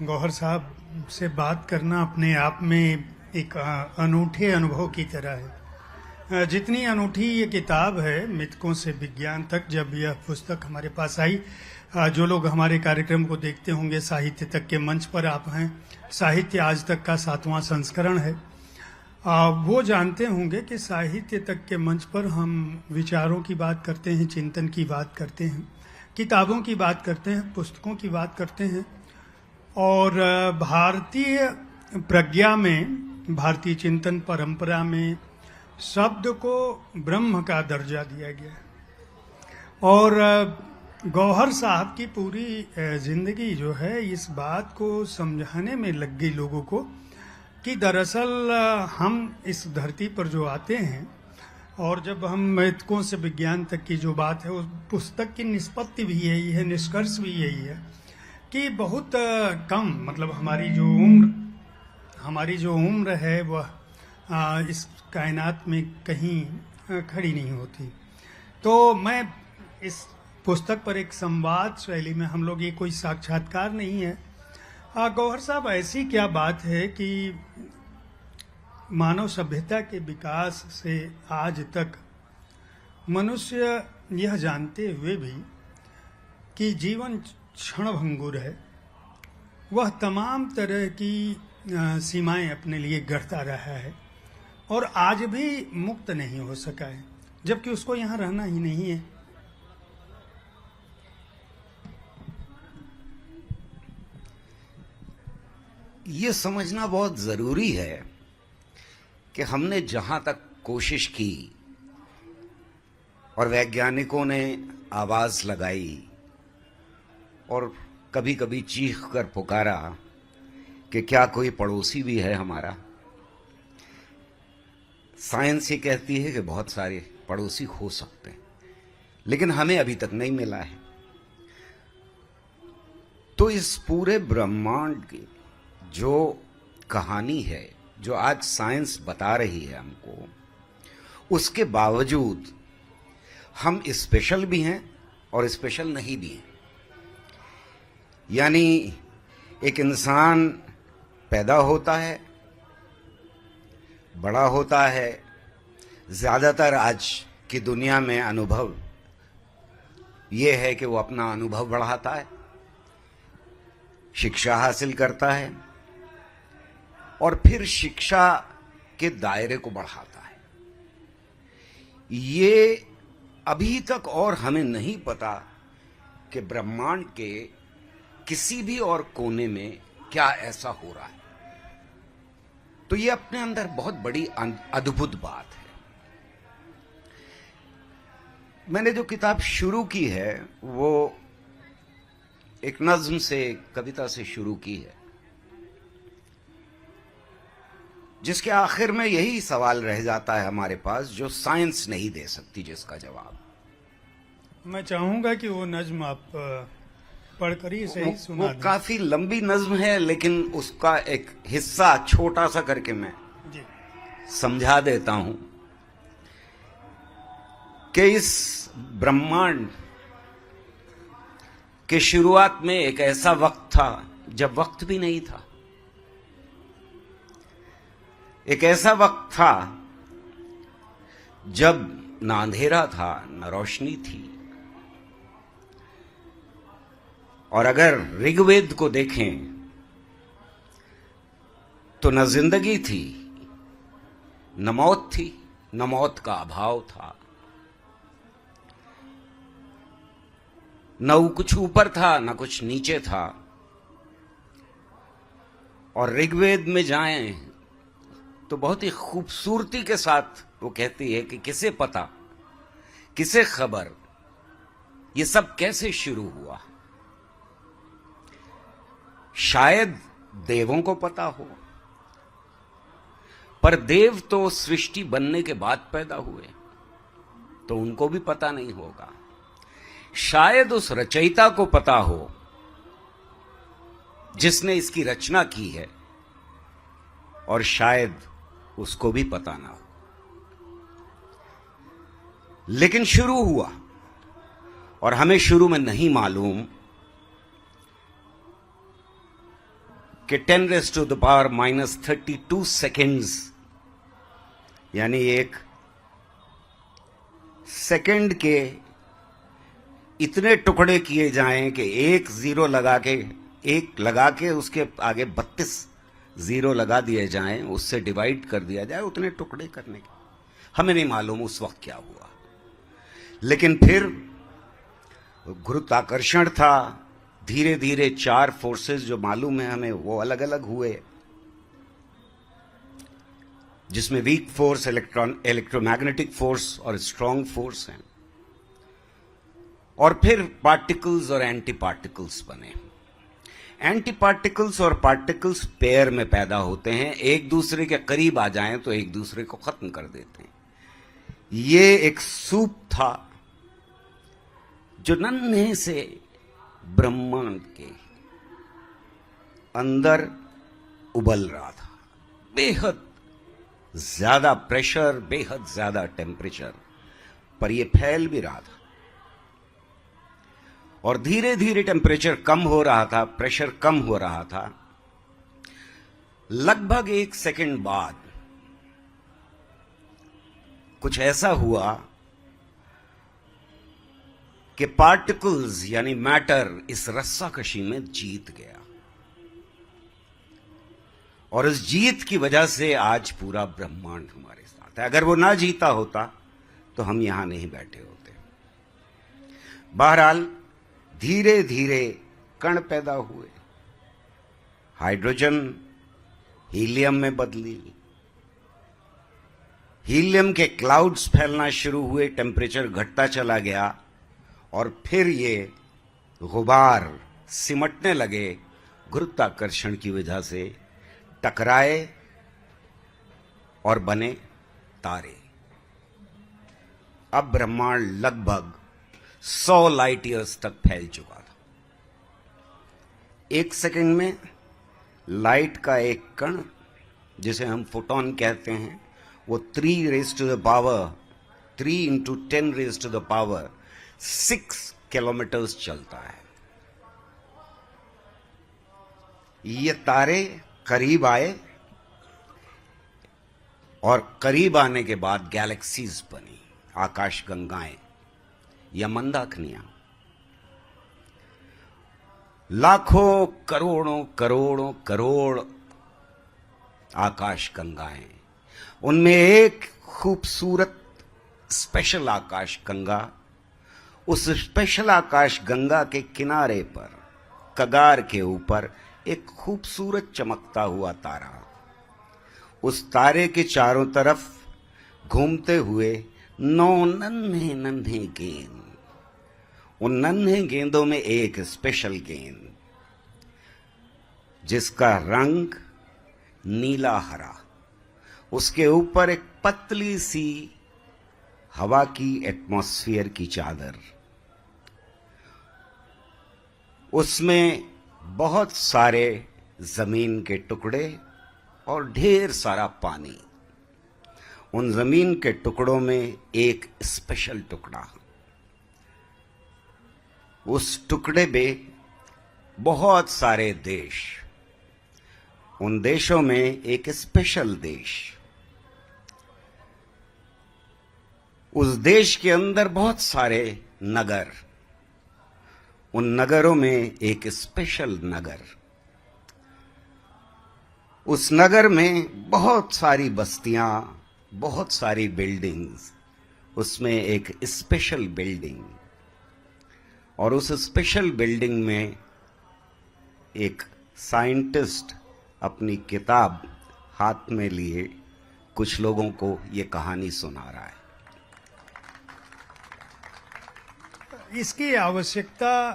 गौहर साहब से बात करना अपने आप में एक अनूठे अनुभव की तरह है। जितनी अनूठी ये किताब है, मिथकों से विज्ञान तक, जब यह पुस्तक हमारे पास आई, जो लोग हमारे कार्यक्रम को देखते होंगे, साहित्य तक के मंच पर आप हैं, साहित्य आज तक का 7वां संस्करण है, वो जानते होंगे कि साहित्य तक के मंच पर हम विचारों की बात करते हैं, चिंतन की बात करते हैं, किताबों की बात करते हैं, पुस्तकों की बात करते हैं। और भारतीय प्रज्ञा में, भारतीय चिंतन परंपरा में शब्द को ब्रह्म का दर्जा दिया गया है। और गौहर साहब की पूरी जिंदगी जो है इस बात को समझाने में लग गई लोगों को कि दरअसल हम इस धरती पर जो आते हैं, और जब हम मिथकों से विज्ञान तक की जो बात है, उस पुस्तक की निष्पत्ति भी यही है, निष्कर्ष भी यही है कि बहुत कम, मतलब हमारी जो उम्र है वह इस कायनात में कहीं खड़ी नहीं होती। तो मैं इस पुस्तक पर एक संवाद शैली में, हम लोग, ये कोई साक्षात्कार नहीं है। गौहर साहब, ऐसी क्या बात है कि मानव सभ्यता के विकास से आज तक मनुष्य यह जानते हुए भी कि जीवन क्षणभंगुर है, वह तमाम तरह की सीमाएं अपने लिए गढ़ता रहा है और आज भी मुक्त नहीं हो सका है, जबकि उसको यहाँ रहना ही नहीं है। ये समझना बहुत जरूरी है कि हमने जहां तक कोशिश की और वैज्ञानिकों ने आवाज लगाई और कभी कभी चीख कर पुकारा कि क्या कोई पड़ोसी भी है हमारा। साइंस ये कहती है कि बहुत सारे पड़ोसी हो सकते हैं, लेकिन हमें अभी तक नहीं मिला है। तो इस पूरे ब्रह्मांड की जो कहानी है, जो आज साइंस बता रही है हमको, उसके बावजूद हम स्पेशल भी हैं और स्पेशल नहीं भी हैं। यानी एक इंसान पैदा होता है, बड़ा होता है, ज्यादातर आज की दुनिया में अनुभव ये है कि वो अपना अनुभव बढ़ाता है, शिक्षा हासिल करता है और फिर शिक्षा के दायरे को बढ़ाता है। ये अभी तक और हमें नहीं पता कि ब्रह्मांड के किसी भी और कोने में क्या ऐसा हो रहा है। तो ये अपने अंदर बहुत बड़ी अद्भुत बात है। मैंने जो किताब शुरू की है वो एक नज्म से, कविता से शुरू की है, जिसके आखिर में यही सवाल रह जाता है हमारे पास जो साइंस नहीं दे सकती जिसका जवाब। मैं चाहूंगा कि वो नज्म आप पढ़कर ही सही सुना दें। काफी लंबी नज्म है, लेकिन उसका एक हिस्सा छोटा सा करके मैं जी समझा देता हूं कि इस ब्रह्मांड के शुरुआत में एक ऐसा वक्त था जब वक्त भी नहीं था। एक ऐसा वक्त था जब ना अंधेरा था, ना रोशनी थी। और अगर ऋग्वेद को देखें तो न जिंदगी थी, न मौत थी, न मौत का अभाव था, न कुछ ऊपर था न कुछ नीचे था। और ऋग्वेद में जाएं तो बहुत ही खूबसूरती के साथ वो कहती है कि किसे पता, किसे खबर, ये सब कैसे शुरू हुआ। शायद देवों को पता हो, पर देव तो सृष्टि बनने के बाद पैदा हुए, तो उनको भी पता नहीं होगा। शायद उस रचयिता को पता हो जिसने इसकी रचना की है, और शायद उसको भी पता ना हो। लेकिन शुरू हुआ, और हमें शुरू में नहीं मालूम कि 10⁻⁻32 सेकेंड्स यानी एक सेकंड के इतने टुकड़े किए जाएं कि एक लगा के उसके आगे 32 जीरो लगा दिए जाएं, उससे डिवाइड कर दिया जाए, उतने टुकड़े करने के हमें नहीं मालूम उस वक्त क्या हुआ। लेकिन फिर गुरुत्वाकर्षण था, धीरे धीरे 4 फोर्सेस जो मालूम है हमें वो अलग अलग हुए, जिसमें वीक फोर्स, इलेक्ट्रोमैग्नेटिक फोर्स और स्ट्रांग फोर्स हैं। और फिर पार्टिकल्स और एंटी पार्टिकल्स बने। एंटी पार्टिकल्स और पार्टिकल्स पेयर में पैदा होते हैं, एक दूसरे के करीब आ जाएं तो एक दूसरे को खत्म कर देते हैं। ये एक सूप था जो नन्हे से ब्रह्मांड के अंदर उबल रहा था। बेहद ज्यादा प्रेशर, बेहद ज्यादा टेम्परेचर, पर यह फैल भी रहा था। और धीरे धीरे टेम्परेचर कम हो रहा था, प्रेशर कम हो रहा था। लगभग 1 सेकंड बाद कुछ ऐसा हुआ कि पार्टिकल्स यानी मैटर इस रस्साकशी में जीत गया, और इस जीत की वजह से आज पूरा ब्रह्मांड हमारे साथ है। अगर वो ना जीता होता तो हम यहां नहीं बैठे होते। बहरहाल धीरे धीरे कण पैदा हुए, हाइड्रोजन हीलियम में बदली, हीलियम के क्लाउड्स फैलना शुरू हुए, टेम्परेचर घटता चला गया, और फिर ये गुबार सिमटने लगे, गुरुत्वाकर्षण की वजह से टकराए और बने तारे। अब ब्रह्मांड लगभग 100 लाइट ईयर्स तक फैल चुका था। 1 सेकंड में लाइट का एक कण, जिसे हम फोटोन कहते हैं, वो 3 into 10⁻⁶ किलोमीटर्स चलता है। ये तारे करीब आए, और करीब आने के बाद गैलेक्सीज बनी, आकाश गंगाएं या मंदाकिनियां। लाखों करोड़ों करोड़ों करोड़ आकाश गंगाएं, उनमें एक खूबसूरत स्पेशल आकाश गंगा, उस स्पेशल आकाश गंगा के किनारे पर, कगार के ऊपर एक खूबसूरत चमकता हुआ तारा। उस तारे के चारों तरफ घूमते हुए 9 नन्हे नन्हे गेंद, उन नन्हे गेंदों में एक स्पेशल गेंद जिसका रंग नीला हरा, उसके ऊपर एक पतली सी हवा की एटमॉस्फेयर की चादर, उसमें बहुत सारे जमीन के टुकड़े और ढेर सारा पानी। उन जमीन के टुकड़ों में एक स्पेशल टुकड़ा, उस टुकड़े में बहुत सारे देश, उन देशों में एक स्पेशल देश, उस देश के अंदर बहुत सारे नगर, उन नगरों में एक स्पेशल नगर, उस नगर में बहुत सारी बस्तियां, बहुत सारी बिल्डिंग्स, उसमें एक स्पेशल बिल्डिंग, और उस स्पेशल बिल्डिंग में एक साइंटिस्ट अपनी किताब हाथ में लिए कुछ लोगों को ये कहानी सुना रहा है। इसकी आवश्यकता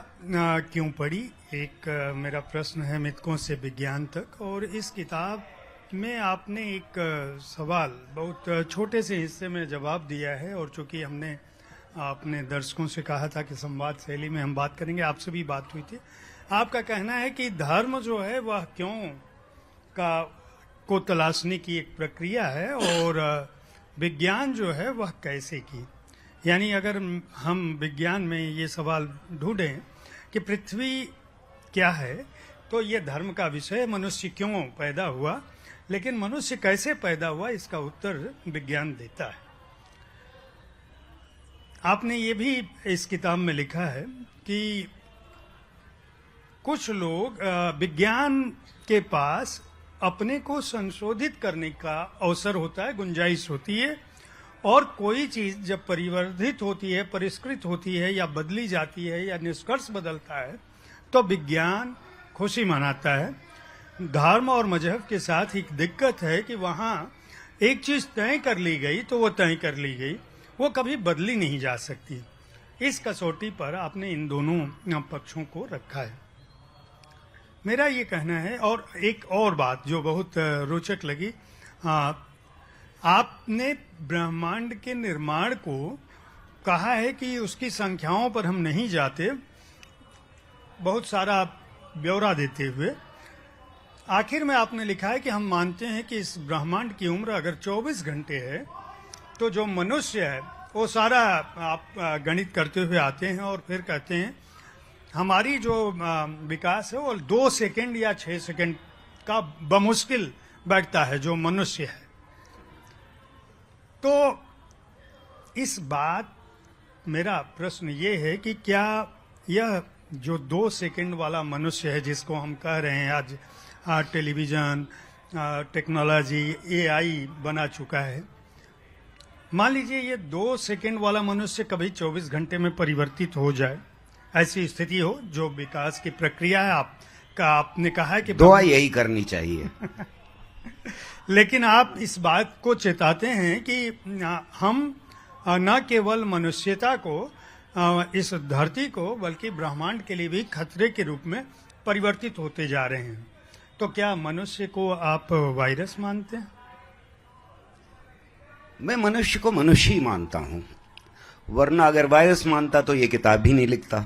क्यों पड़ी, एक मेरा प्रश्न है मिथकों से विज्ञान तक। और इस किताब में आपने एक सवाल बहुत छोटे से हिस्से में जवाब दिया है, और चूंकि हमने अपने दर्शकों से कहा था कि संवाद शैली में हम बात करेंगे, आपसे भी बात हुई थी। आपका कहना है कि धर्म जो है वह क्यों को तलाशने की एक प्रक्रिया है, और विज्ञान जो है वह कैसे की। यानी अगर हम विज्ञान में ये सवाल ढूंढें कि पृथ्वी क्या है, तो ये धर्म का विषय, मनुष्य क्यों पैदा हुआ, लेकिन मनुष्य कैसे पैदा हुआ इसका उत्तर विज्ञान देता है। आपने ये भी इस किताब में लिखा है कि कुछ लोग विज्ञान के पास अपने को संशोधित करने का अवसर होता है, गुंजाइश होती है, और कोई चीज जब परिवर्धित होती है, परिष्कृत होती है या बदली जाती है या निष्कर्ष बदलता है तो विज्ञान खुशी मनाता है। धर्म और मजहब के साथ एक दिक्कत है कि वहां एक चीज तय कर ली गई तो वो तय कर ली गई, वो कभी बदली नहीं जा सकती। इस कसौटी पर आपने इन दोनों पक्षों को रखा है। मेरा ये कहना है, और एक और बात जो बहुत रोचक लगी, आपने ब्रह्मांड के निर्माण को कहा है कि उसकी संख्याओं पर हम नहीं जाते, बहुत सारा ब्यौरा देते हुए आखिर में आपने लिखा है कि हम मानते हैं कि इस ब्रह्मांड की उम्र अगर 24 घंटे है तो जो मनुष्य है वो सारा, आप गणित करते हुए आते हैं और फिर कहते हैं हमारी जो विकास है वो 2 सेकंड या 6 सेकंड का बमुश्किल बैठता है जो मनुष्य है। तो इस बात, मेरा प्रश्न ये है कि क्या यह जो 2 सेकंड वाला मनुष्य है जिसको हम कह रहे हैं आज टेलीविजन, टेक्नोलॉजी, एआई बना चुका है, मान लीजिए ये 2 सेकंड वाला मनुष्य कभी 24 घंटे में परिवर्तित हो जाए, ऐसी स्थिति हो जो विकास की प्रक्रिया है, आपने कहा है कि दुआ यही करनी चाहिए लेकिन आप इस बात को चेताते हैं कि हम न केवल मनुष्यता को, इस धरती को, बल्कि ब्रह्मांड के लिए भी खतरे के रूप में परिवर्तित होते जा रहे हैं। तो क्या मनुष्य को आप वायरस मानते हैं? मैं मनुष्य को मनुष्य ही मानता हूं, वरना अगर वायरस मानता तो ये किताब भी नहीं लिखता।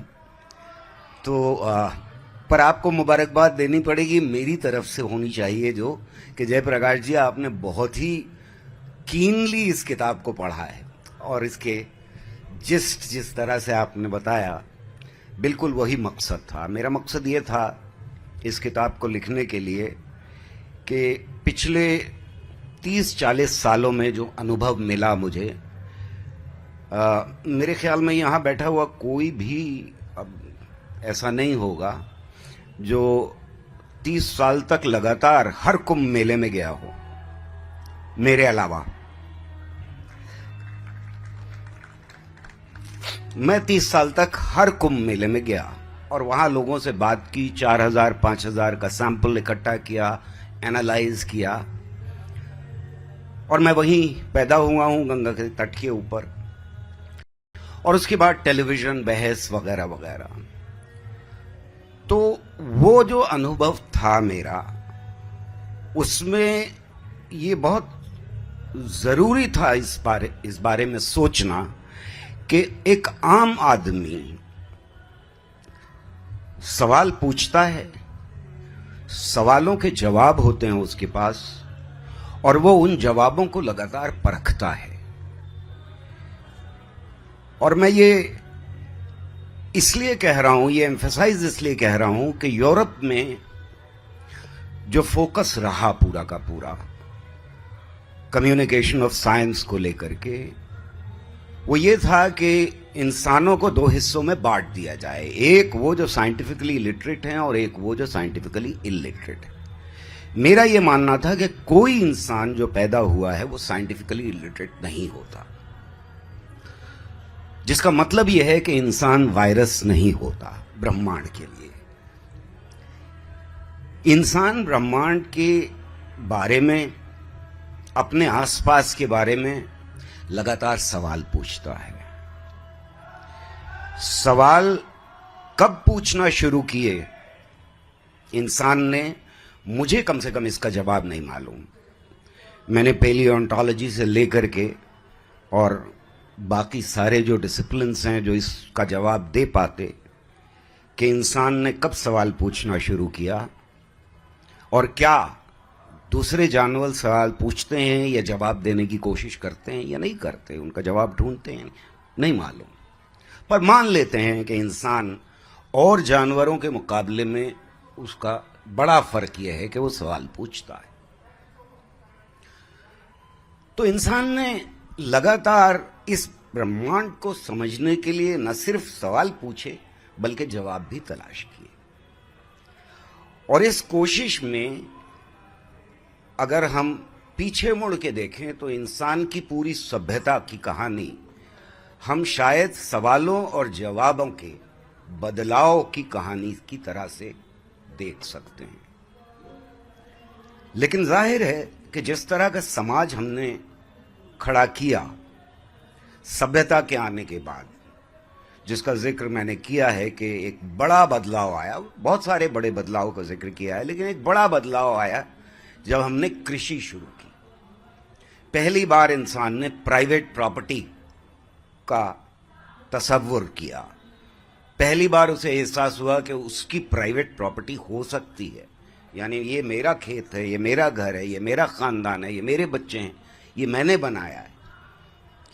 तो पर आपको मुबारकबाद देनी पड़ेगी, मेरी तरफ से होनी चाहिए, जो कि जयप्रकाश जी आपने बहुत ही कीनली इस किताब को पढ़ा है और इसके जिस तरह से आपने बताया, बिल्कुल वही मकसद था। मेरा मकसद ये था इस किताब को लिखने के लिए कि पिछले 30-40 सालों में जो अनुभव मिला मुझे, मेरे ख्याल में यहाँ बैठा हुआ कोई भी अब ऐसा नहीं होगा जो 30 साल तक लगातार हर कुंभ मेले में गया हो, मेरे अलावा। मैं 30 साल तक हर कुंभ मेले में गया और वहां लोगों से बात की, 4000-5000 का सैंपल इकट्ठा किया, एनालाइज किया, और मैं वहीं पैदा हुआ हूं गंगा के तट के ऊपर। और उसके बाद टेलीविजन, बहस वगैरह वगैरह। तो वो जो अनुभव था मेरा, उसमें ये बहुत जरूरी था इस बारे में सोचना कि एक आम आदमी सवाल पूछता है, सवालों के जवाब होते हैं उसके पास, और वो उन जवाबों को लगातार परखता है। और मैं ये इसलिए कह रहा हूं, ये एम्फसाइज इसलिए कह रहा हूं कि यूरोप में जो फोकस रहा पूरा का पूरा कम्युनिकेशन ऑफ साइंस को लेकर के, वो ये था कि इंसानों को 2 हिस्सों में बांट दिया जाए, एक वो जो साइंटिफिकली लिटरेट हैं और एक वो जो साइंटिफिकली इलिटरेट है। मेरा ये मानना था कि कोई इंसान जो पैदा हुआ है वो साइंटिफिकली इलिटरेट नहीं होता, जिसका मतलब यह है कि इंसान वायरस नहीं होता ब्रह्मांड के लिए। इंसान ब्रह्मांड के बारे में, अपने आसपास के बारे में लगातार सवाल पूछता है। सवाल कब पूछना शुरू किए इंसान ने, मुझे कम से कम इसका जवाब नहीं मालूम। मैंने पैलियोंटोलॉजी से लेकर के और बाकी सारे जो डिसिप्लिन्स हैं जो इसका जवाब दे पाते कि इंसान ने कब सवाल पूछना शुरू किया, और क्या दूसरे जानवर सवाल पूछते हैं या जवाब देने की कोशिश करते हैं या नहीं करते, उनका जवाब ढूंढते हैं, नहीं मालूम। पर मान लेते हैं कि इंसान और जानवरों के मुकाबले में उसका बड़ा फर्क यह है कि वो सवाल पूछता है। तो इंसान ने लगातार इस ब्रह्मांड को समझने के लिए न सिर्फ सवाल पूछे बल्कि जवाब भी तलाश किए। और इस कोशिश में अगर हम पीछे मुड़ के देखें तो इंसान की पूरी सभ्यता की कहानी हम शायद सवालों और जवाबों के बदलाव की कहानी की तरह से देख सकते हैं। लेकिन जाहिर है कि जिस तरह का समाज हमने खड़ा किया सभ्यता के आने के बाद, जिसका जिक्र मैंने किया है कि एक बड़ा बदलाव आया, बहुत सारे बड़े बदलाव का जिक्र किया है, लेकिन एक बड़ा बदलाव आया जब हमने कृषि शुरू की। पहली बार इंसान ने प्राइवेट प्रॉपर्टी का तसव्वुर किया। पहली बार उसे एहसास हुआ कि उसकी प्राइवेट प्रॉपर्टी हो सकती है, यानी ये मेरा खेत है, ये मेरा घर है, ये मेरा खानदान है, ये मेरे बच्चे हैं, ये मैंने बनाया है।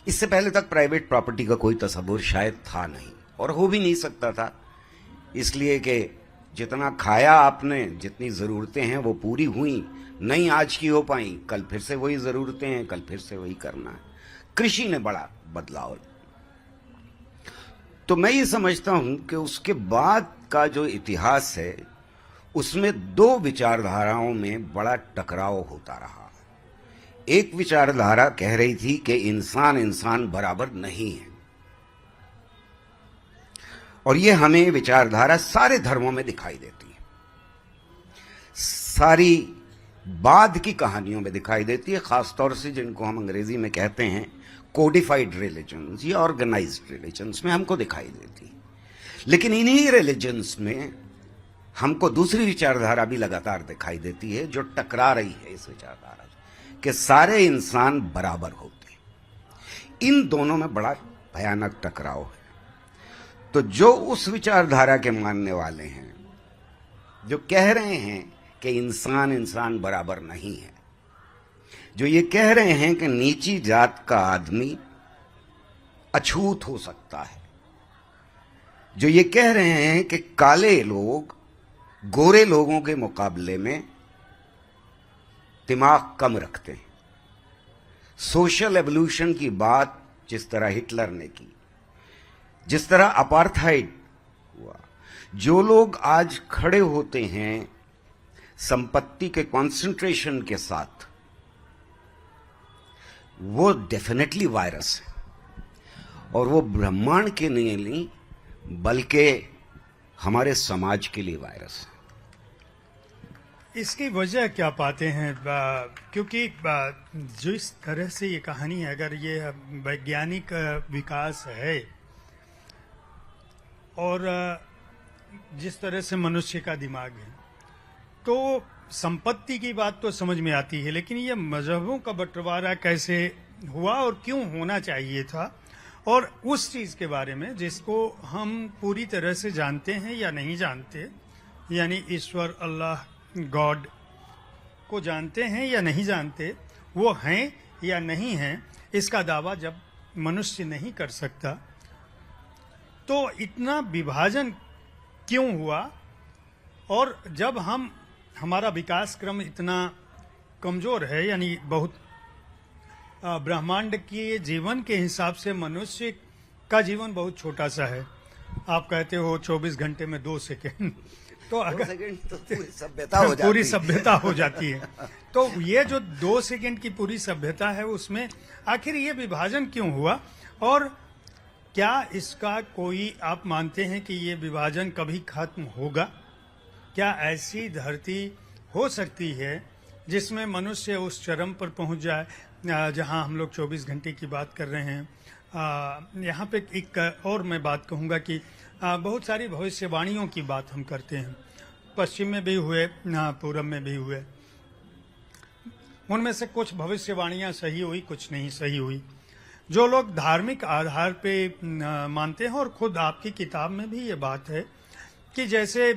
इससे पहले तक प्राइवेट प्रॉपर्टी का कोई तसव्वुर शायद था नहीं और हो भी नहीं सकता था, इसलिए कि जितना खाया आपने, जितनी ज़रूरतें हैं वो पूरी हुई, नहीं आज की हो पाई, कल फिर से वही ज़रूरतें हैं, कल फिर से वही करना है। कृषि ने बड़ा बदलाव। तो मैं ये समझता हूं कि उसके बाद का जो इतिहास है उसमें दो विचारधाराओं में बड़ा टकराव होता रहा। एक विचारधारा कह रही थी कि इंसान इंसान बराबर नहीं है, और ये हमें विचारधारा सारे धर्मों में दिखाई देती है, सारी बाद की कहानियों में दिखाई देती है, खासतौर से जिनको हम अंग्रेजी में कहते हैं कोडिफाइड रिलीजन्स या ऑर्गेनाइज्ड रिलीजन्स में हमको दिखाई देती है। लेकिन इन्हीं रिलीजन्स में हमको दूसरी विचारधारा भी लगातार दिखाई देती है जो टकरा रही है इस विचारधारा से, कि सारे इंसान बराबर होते हैं। इन दोनों में बड़ा भयानक टकराव है। तो जो उस विचारधारा के मानने वाले हैं, जो कह रहे हैं कि इंसान इंसान बराबर नहीं है, जो ये कह रहे हैं कि नीची जात का आदमी अछूत हो सकता है, जो ये कह रहे हैं कि काले लोग गोरे लोगों के मुकाबले में दिमाग कम रखते हैं, सोशल एवोल्यूशन की बात जिस तरह हिटलर ने की, जिस तरह अपार्थाइड हुआ, जो लोग आज खड़े होते हैं संपत्ति के कंसंट्रेशन के साथ, वो डेफिनेटली वायरस है, और वो ब्रह्मांड के लिए नहीं बल्कि हमारे समाज के लिए वायरस है। इसकी वजह क्या पाते हैं? क्योंकि जिस तरह से ये कहानी है, अगर ये वैज्ञानिक विकास है और जिस तरह से मनुष्य का दिमाग है, तो संपत्ति की बात तो समझ में आती है, लेकिन ये मजहबों का बंटवारा कैसे हुआ और क्यों होना चाहिए था, और उस चीज़ के बारे में जिसको हम पूरी तरह से जानते हैं या नहीं जानते, यानी ईश्वर, अल्लाह, गॉड को जानते हैं या नहीं जानते, वो हैं या नहीं हैं, इसका दावा जब मनुष्य नहीं कर सकता, तो इतना विभाजन क्यों हुआ? और जब हमारा विकास क्रम इतना कमजोर है, यानी बहुत ब्रह्मांड के जीवन के हिसाब से मनुष्य का जीवन बहुत छोटा सा है। आप कहते हो 24 घंटे में 2 सेकेंड, तो अगर तो पूरी सभ्यता हो जाती है। तो ये जो 2 सेकेंड की पूरी सभ्यता है, उसमें आखिर ये विभाजन क्यों हुआ, और क्या इसका कोई आप मानते हैं कि ये विभाजन कभी खत्म होगा? क्या ऐसी धरती हो सकती है जिसमें मनुष्य उस चरम पर पहुंच जाए जहां हम लोग 24 घंटे की बात कर रहे हैं? यहाँ पे एक और मैं बात कहूँगा कि बहुत सारी भविष्यवाणियों की बात हम करते हैं, पश्चिम में भी हुए, पूरब में भी हुए। उनमें से कुछ भविष्यवाणियाँ सही हुई, कुछ नहीं सही हुई। जो लोग धार्मिक आधार पे मानते हैं, और खुद आपकी किताब में भी ये बात है कि जैसे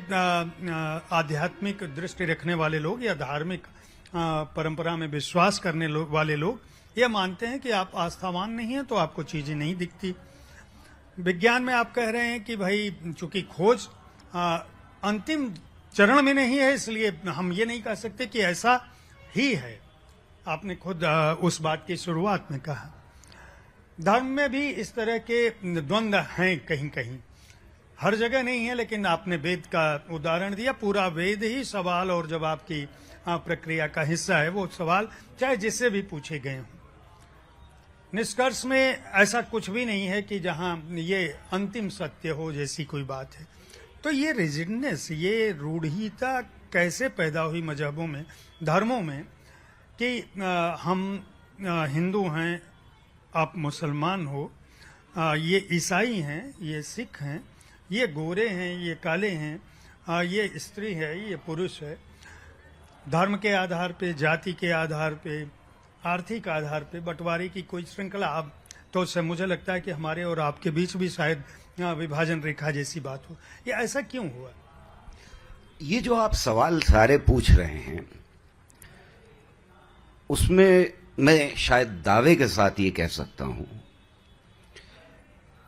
आध्यात्मिक दृष्टि रखने वाले लोग या धार्मिक परंपरा में विश्वास करने वाले लोग ये मानते हैं कि आप आस्थावान नहीं हैं तो आपको चीजें नहीं दिखती। विज्ञान में आप कह रहे हैं कि भाई चूंकि खोज अंतिम चरण में नहीं है, इसलिए हम ये नहीं कह सकते कि ऐसा ही है। आपने खुद उस बात की शुरुआत में कहा। धर्म में भी इस तरह के द्वंद्व हैं, कहीं कहीं, हर जगह नहीं है, लेकिन आपने वेद का उदाहरण दिया। पूरा वेद ही सवाल और जवाब की प्रक्रिया का हिस्सा है। वो सवाल चाहे जिससे भी पूछे गए हों, निष्कर्ष में ऐसा कुछ भी नहीं है कि जहां ये अंतिम सत्य हो जैसी कोई बात है। तो ये रिजिडनेस, ये रूढ़िता कैसे पैदा हुई मजहबों में, धर्मों में, कि हम हिंदू हैं, आप मुसलमान हो, ये ईसाई हैं, ये सिख हैं, ये गोरे हैं, ये काले हैं, ये स्त्री है, ये पुरुष है। धर्म के आधार पे, जाति के आधार पे, आर्थिक आधार पे बंटवारे की कोई श्रृंखला अब तो से मुझे लगता है कि हमारे और आपके बीच भी शायद विभाजन रेखा जैसी बात हो। ये ऐसा क्यों हुआ? ये जो आप सवाल सारे पूछ रहे हैं, उसमें मैं शायद दावे के साथ ये कह सकता हूं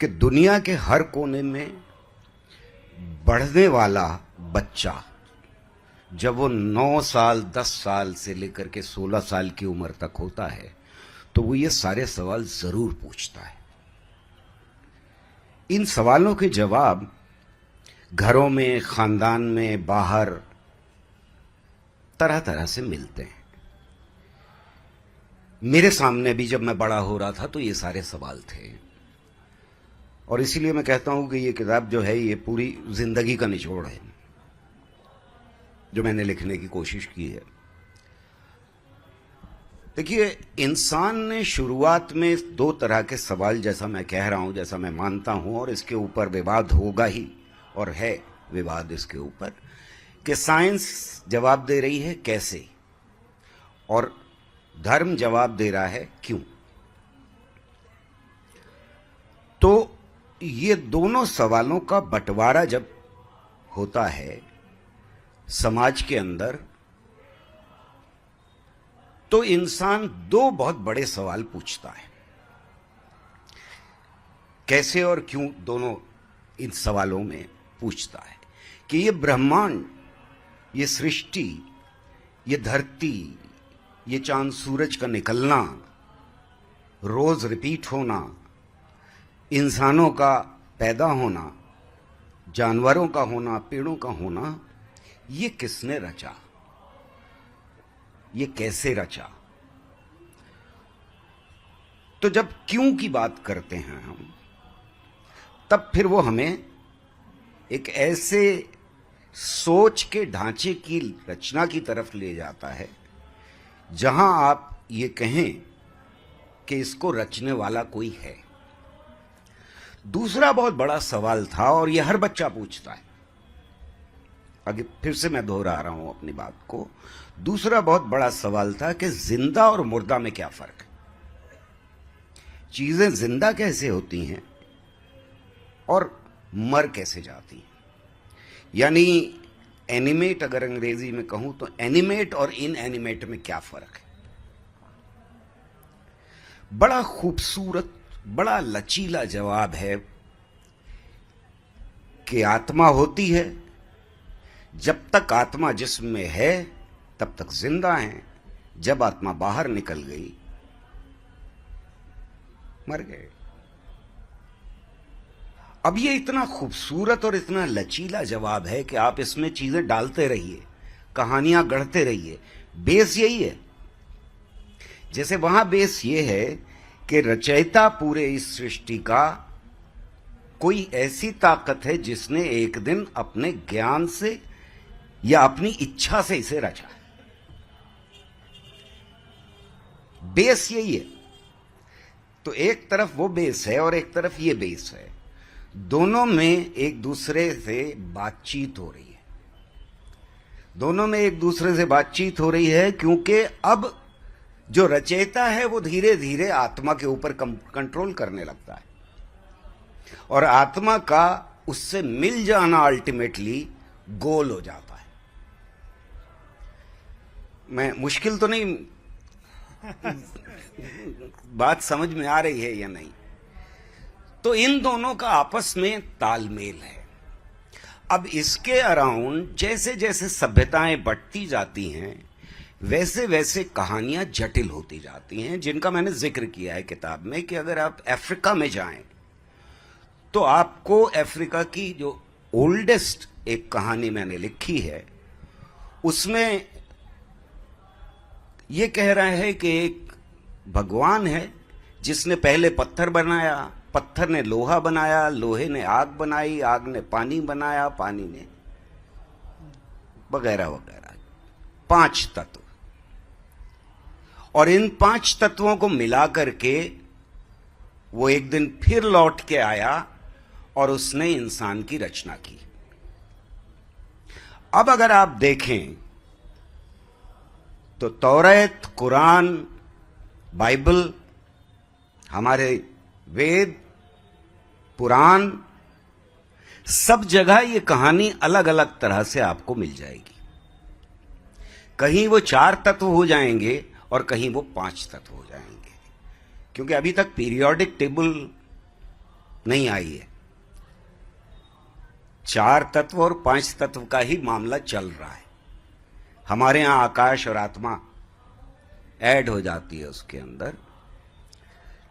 कि दुनिया के हर कोने में बढ़ने वाला बच्चा जब वो 9 साल, 10 साल से लेकर के 16 साल की उम्र तक होता है, तो वो ये सारे सवाल जरूर पूछता है। इन सवालों के जवाब घरों में, खानदान में, बाहर तरह तरह से मिलते हैं। मेरे सामने भी जब मैं बड़ा हो रहा था तो ये सारे सवाल थे, और इसीलिए मैं कहता हूं कि ये किताब जो है, ये पूरी जिंदगी का निचोड़ है जो मैंने लिखने की कोशिश की है। देखिए, इंसान ने शुरुआत में 2 तरह के सवाल, जैसा मैं कह रहा हूं, जैसा मैं मानता हूं, और इसके ऊपर विवाद होगा ही, और है विवाद इसके ऊपर, कि साइंस जवाब दे रही है कैसे और धर्म जवाब दे रहा है क्यों। तो ये दोनों सवालों का बंटवारा जब होता है समाज के अंदर, तो इंसान 2 बहुत बड़े सवाल पूछता है। कैसे और क्यों, दोनों इन सवालों में पूछता है कि ये ब्रह्मांड, ये सृष्टि, ये धरती, ये चांद सूरज का निकलना, रोज रिपीट होना, इंसानों का पैदा होना, जानवरों का होना, पेड़ों का होना, ये किसने रचा, ये कैसे रचा। तो जब क्यों की बात करते हैं हम, तब फिर वो हमें एक ऐसे सोच के ढांचे की रचना की तरफ ले जाता है जहां आप ये कहें कि इसको रचने वाला कोई है। दूसरा बहुत बड़ा सवाल था, और यह हर बच्चा पूछता है, आगे फिर से मैं दोहरा रहा हूं अपनी बात को। दूसरा बहुत बड़ा सवाल था कि जिंदा और मुर्दा में क्या फर्क है, चीजें जिंदा कैसे होती हैं और मर कैसे जाती हैं। यानी एनिमेट, अगर अंग्रेजी में कहूं तो एनिमेट और इनएनिमेट में क्या फर्क है। बड़ा खूबसूरत, बड़ा लचीला जवाब है कि आत्मा होती है, जब तक आत्मा जिस्म में है तब तक जिंदा है, जब आत्मा बाहर निकल गई मर गए। अब ये इतना खूबसूरत और इतना लचीला जवाब है कि आप इसमें चीजें डालते रहिए, कहानियां गढ़ते रहिए। बेस यही है। जैसे वहां बेस ये है कि रचयिता पूरे इस सृष्टि का कोई ऐसी ताकत है जिसने एक दिन अपने ज्ञान से या अपनी इच्छा से इसे रचा है। बेस यही है। तो एक तरफ वो बेस है और एक तरफ ये बेस है, दोनों में एक दूसरे से बातचीत हो रही है। दोनों में एक दूसरे से बातचीत हो रही है क्योंकि अब जो रचयिता है वो धीरे धीरे आत्मा के ऊपर कंट्रोल करने लगता है, और आत्मा का उससे मिल जाना अल्टीमेटली गोल हो जाता है। मैं मुश्किल तो नहीं, बात समझ में आ रही है या नहीं? तो इन दोनों का आपस में तालमेल है। अब इसके अराउंड जैसे जैसे सभ्यताएं बढ़ती जाती हैं वैसे वैसे कहानियां जटिल होती जाती हैं, जिनका मैंने जिक्र किया है किताब में कि अगर आप अफ्रीका में जाएं तो आपको अफ्रीका की जो ओल्डेस्ट एक कहानी मैंने लिखी है उसमें यह कह रहा है कि एक भगवान है जिसने पहले पत्थर बनाया, पत्थर ने लोहा बनाया, लोहे ने आग बनाई, आग ने पानी बनाया, पानी ने वगैरह वगैरह, 5 तत्व। और इन 5 तत्वों को मिला करके वो एक दिन फिर लौट के आया और उसने इंसान की रचना की। अब अगर आप देखें तो तौरात, कुरान, बाइबल, हमारे वेद, पुराण, सब जगह ये कहानी अलग अलग तरह से आपको मिल जाएगी। कहीं वो 4 तत्व हो जाएंगे और कहीं वो 5 तत्व हो जाएंगे, क्योंकि अभी तक पीरियोडिक टेबल नहीं आई है। 4 तत्व और 5 तत्व का ही मामला चल रहा है। हमारे यहां आकाश और आत्मा ऐड हो जाती है उसके अंदर,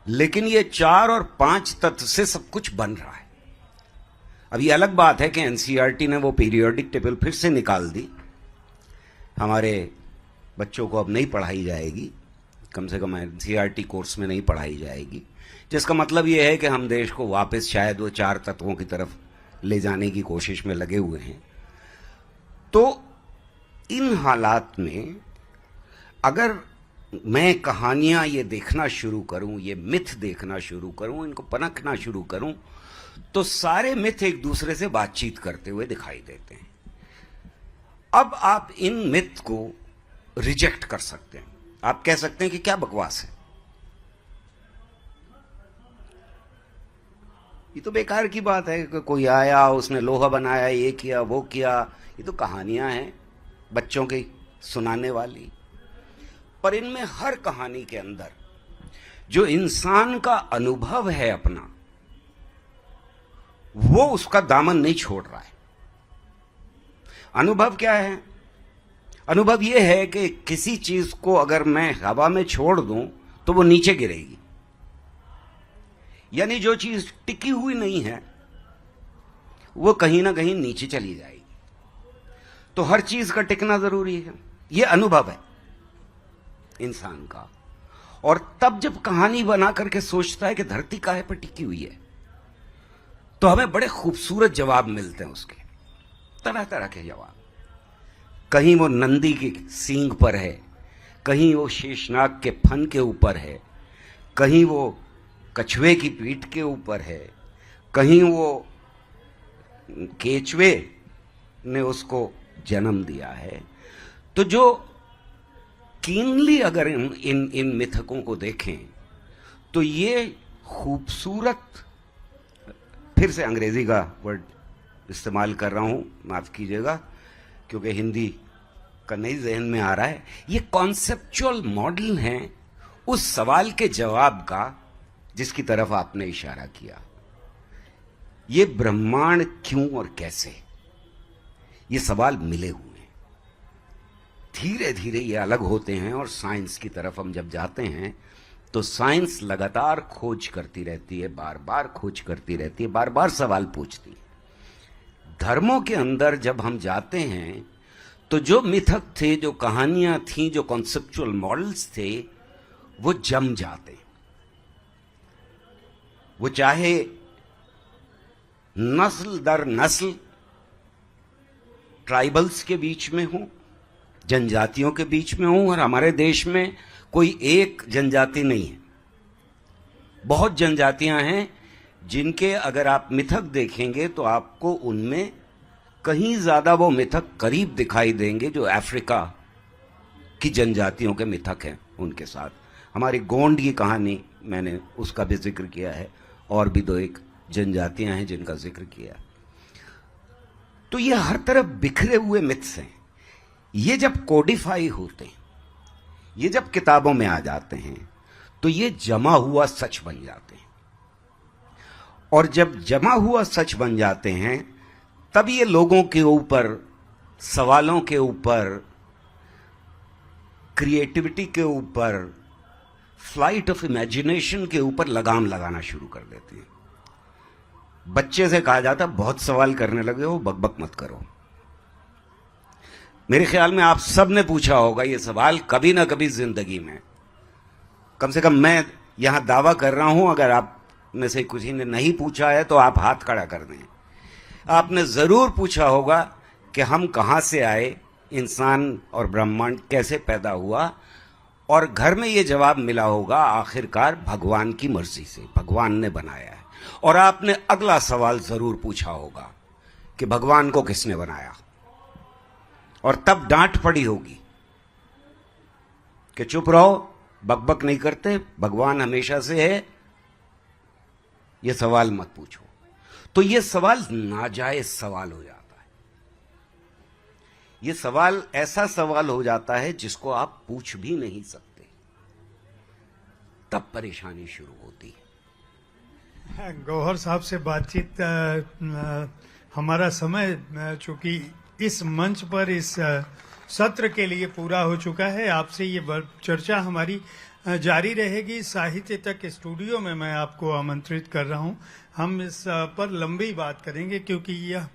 लेकिन ये 4 और 5 तत्व से सब कुछ बन रहा है। अब ये अलग बात है कि एनसीईआरटी ने वो पीरियोडिक टेबल फिर से निकाल दी, हमारे बच्चों को अब नहीं पढ़ाई जाएगी, कम से कम एनसीईआरटी कोर्स में नहीं पढ़ाई जाएगी, जिसका मतलब ये है कि हम देश को वापस शायद वो 4 तत्वों की तरफ ले जाने की कोशिश में लगे हुए हैं। तो इन हालात में अगर मैं कहानियां ये देखना शुरू करूं, ये मिथ देखना शुरू करूं, इनको पनखना शुरू करूं, तो सारे मिथ एक दूसरे से बातचीत करते हुए दिखाई देते हैं। अब आप इन मिथ को रिजेक्ट कर सकते हैं, आप कह सकते हैं कि क्या बकवास है, ये तो बेकार की बात है कि कोई आया, उसने लोहा बनाया, ये किया, वो किया, ये तो कहानियां हैं बच्चों की सुनाने वाली। पर इनमें हर कहानी के अंदर जो इंसान का अनुभव है अपना, वो उसका दामन नहीं छोड़ रहा है। अनुभव क्या है? अनुभव यह है कि किसी चीज को अगर मैं हवा में छोड़ दूं तो वो नीचे गिरेगी, यानी जो चीज टिकी हुई नहीं है वो कहीं ना कहीं नीचे चली जाएगी। तो हर चीज का टिकना जरूरी है, यह अनुभव है इंसान का। और तब जब कहानी बना करके सोचता है कि धरती काहे पर टिकी हुई है, तो हमें बड़े खूबसूरत जवाब मिलते हैं उसके, तरह तरह के जवाब। कहीं वो नंदी की सींग पर है, कहीं वो शेषनाग के फन के ऊपर है, कहीं वो कछुए की पीठ के ऊपर है, कहीं वो केचुए ने उसको जन्म दिया है। तो जो कीनली अगर इन मिथकों को देखें तो ये खूबसूरत, फिर से अंग्रेजी का वर्ड इस्तेमाल कर रहा हूं, माफ कीजिएगा क्योंकि हिंदी का नहीं जहन में आ रहा है, ये कॉन्सेप्चुअल मॉडल हैं उस सवाल के जवाब का जिसकी तरफ आपने इशारा किया। ये ब्रह्मांड क्यों और कैसे, ये सवाल मिले हुए हैं। धीरे धीरे ये अलग होते हैं और साइंस की तरफ हम जब जाते हैं तो साइंस लगातार खोज करती रहती है, बार बार खोज करती रहती है, बार बार सवाल पूछती है। धर्मों के अंदर जब हम जाते हैं तो जो मिथक थे, जो कहानियां थीं, जो कॉन्सेप्चुअल मॉडल्स थे, वो जम जाते। वो चाहे नस्ल दर नस्ल ट्राइबल्स के बीच में हो, जनजातियों के बीच में हो, और हमारे देश में कोई एक जनजाति नहीं है, बहुत जनजातियां हैं जिनके अगर आप मिथक देखेंगे तो आपको उनमें कहीं ज्यादा वो मिथक करीब दिखाई देंगे जो अफ्रीका की जनजातियों के मिथक हैं उनके साथ। हमारी गोंड की कहानी मैंने उसका भी जिक्र किया है, और भी 2-1 जनजातियां हैं जिनका जिक्र किया। तो ये हर तरफ बिखरे हुए मिथ्स हैं। ये जब कोडिफाई होते हैं, ये जब किताबों में आ जाते हैं, तो ये जमा हुआ सच बन जाते हैं। और जब जमा हुआ सच बन जाते हैं तब ये लोगों के ऊपर, सवालों के ऊपर, क्रिएटिविटी के ऊपर, फ्लाइट ऑफ इमेजिनेशन के ऊपर लगाम लगाना शुरू कर देती है। बच्चे से कहा जाता बहुत सवाल करने लगे हो, बकबक मत करो। मेरे ख्याल में आप सब ने पूछा होगा ये सवाल कभी ना कभी जिंदगी में। कम से कम मैं यहां दावा कर रहा हूं, अगर आप में से किसी ने नहीं पूछा है तो आप हाथ खड़ा कर दें। आपने जरूर पूछा होगा कि हम कहां से आए, इंसान और ब्रह्मांड कैसे पैदा हुआ, और घर में ये जवाब मिला होगा आखिरकार भगवान की मर्जी से, भगवान ने बनाया है। और आपने अगला सवाल जरूर पूछा होगा कि भगवान को किसने बनाया, और तब डांट पड़ी होगी कि चुप रहो, बकबक नहीं करते, भगवान हमेशा से है, यह सवाल मत पूछो। तो यह सवाल नाजायज सवाल हो जाता है। यह सवाल ऐसा सवाल हो जाता है जिसको आप पूछ भी नहीं सकते, तब परेशानी शुरू होती है। गौहर साहब से बातचीत हमारा समय चूंकि इस मंच पर इस सत्र के लिए पूरा हो चुका है। आपसे ये चर्चा हमारी जारी रहेगी। साहित्य तक स्टूडियो में मैं आपको आमंत्रित कर रहा हूं। हम इस पर लंबी बात करेंगे, क्योंकि यह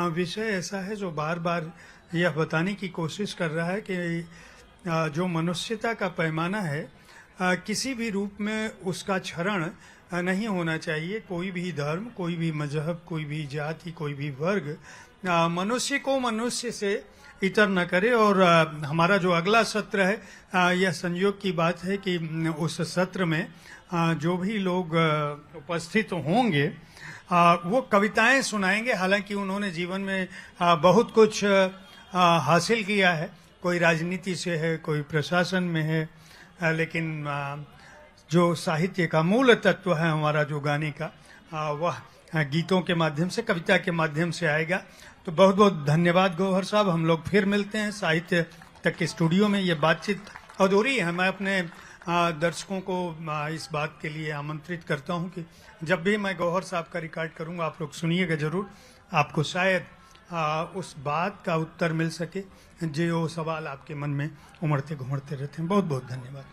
विषय ऐसा है जो बार बार यह बताने की कोशिश कर रहा है कि जो मनुष्यता का पैमाना है, किसी भी रूप में उसका क्षरण नहीं होना चाहिए। कोई भी धर्म, कोई भी मजहब, कोई भी जाति, कोई भी वर्ग मनुष्य को मनुष्य से इतर न करे। और हमारा जो अगला सत्र है, यह संयोग की बात है कि उस सत्र में जो भी लोग उपस्थित होंगे वो कविताएं सुनाएंगे। हालांकि उन्होंने जीवन में बहुत कुछ हासिल किया है, कोई राजनीति से है, कोई प्रशासन में है, लेकिन जो साहित्य का मूल तत्व है हमारा जो गाने का, वह गीतों के माध्यम से, कविता के माध्यम से आएगा। तो बहुत बहुत धन्यवाद गौहर साहब। हम लोग फिर मिलते हैं साहित्य तक के स्टूडियो में। ये बातचीत अधूरी है। मैं अपने दर्शकों को इस बात के लिए आमंत्रित करता हूं कि जब भी मैं गौहर साहब का रिकॉर्ड करूंगा, आप लोग सुनिएगा जरूर। आपको शायद उस बात का उत्तर मिल सके जो सवाल आपके मन में उमड़ते घुमड़ते रहते हैं। बहुत बहुत धन्यवाद।